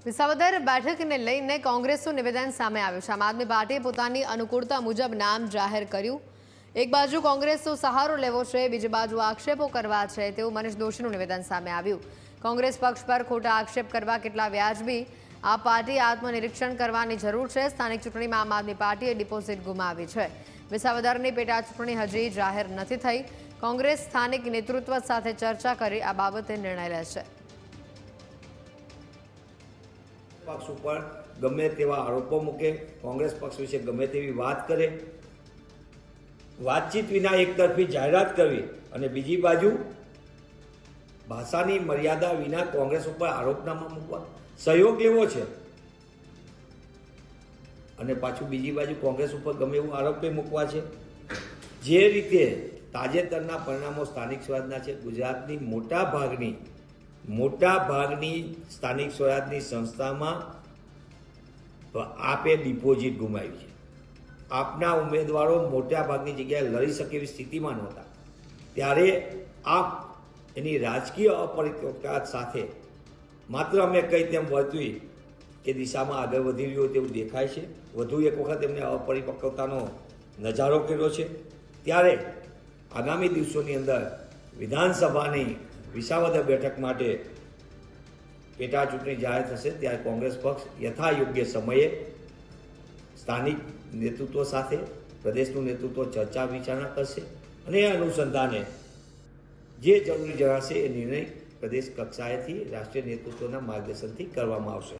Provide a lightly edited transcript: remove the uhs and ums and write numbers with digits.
વિસાવદર બેઠકને લઈને કોંગ્રેસનું નિવેદન સામે આવ્યું છે। આમ આદમી પાર્ટીએ પોતાની અનુકૂળતા મુજબ નામ જાહેર કર્યું। એક બાજુ કોંગ્રેસનો સહારો લેવો છે, બીજી બાજુ આક્ષેપો કરવા છે તેવું મનીષ દોશીનું નિવેદન સામે આવ્યું। કોંગ્રેસ પક્ષ પર ખોટા આક્ષેપ કરવા કેટલા વ્યાજબી, આ પાર્ટીએ આત્મનિરીક્ષણ કરવાની જરૂર છે। સ્થાનિક ચૂંટણીમાં આમ આદમી પાર્ટીએ ડિપોઝિટ ગુમાવી છે। વિસાવદરની પેટા ચૂંટણી હજી જાહેર નથી થઈ। કોંગ્રેસ સ્થાનિક નેતૃત્વ સાથે ચર્ચા કરી આ બાબતે નિર્ણય લેશે। પક્ષ ઉપર ગમે તેવા આરોપો મૂકે, કોંગ્રેસ પક્ષ વિશે ગમે તેવી વાત કરે, વાતચીત વિના એકતરફી જાહેરાત કરવી અને બીજી બાજુ ભાષાની મર્યાદા વિના કોંગ્રેસ ઉપર આરોપનામા મૂકવા, સહયોગ લેવો છે અને પાછું બીજી બાજુ કોંગ્રેસ ઉપર ગમે એવું આરોપે મૂકવા છે। જે રીતે તાજેતરના પરિણામો સ્થાનિક સ્વરાજના છે, ગુજરાતની મોટા ભાગની સ્થાનિક સ્વરાજની સંસ્થામાં આપે ડિપોઝિટ ગુમાવી છે। આપના ઉમેદવારો મોટા ભાગની જગ્યાએ લડી શકે એવી સ્થિતિમાં નહોતા, ત્યારે આપ એની રાજકીય અપરિપક્વતા સાથે માત્ર અમે કહી તેમ વર્તવી એ દિશામાં આગળ વધી રહ્યો તેવું દેખાય છે। વધુ એક વખત એમને અપરિપક્વતાનો નજારો કર્યો છે। ત્યારે આગામી દિવસોની અંદર વિધાનસભાની વિસાવદર બેઠક માટે પેટા ચૂંટણી જાહેર થશે, ત્યારે કોંગ્રેસ પક્ષ યથાયોગ્ય સમયે સ્થાનિક નેતૃત્વ સાથે પ્રદેશનું નેતૃત્વ ચર્ચા વિચારણા કરશે અને એ અનુસંધાને જે જરૂરી જણાશે એ નિર્ણય પ્રદેશ કક્ષાએથી રાષ્ટ્રીય નેતૃત્વના માર્ગદર્શનથી કરવામાં આવશે।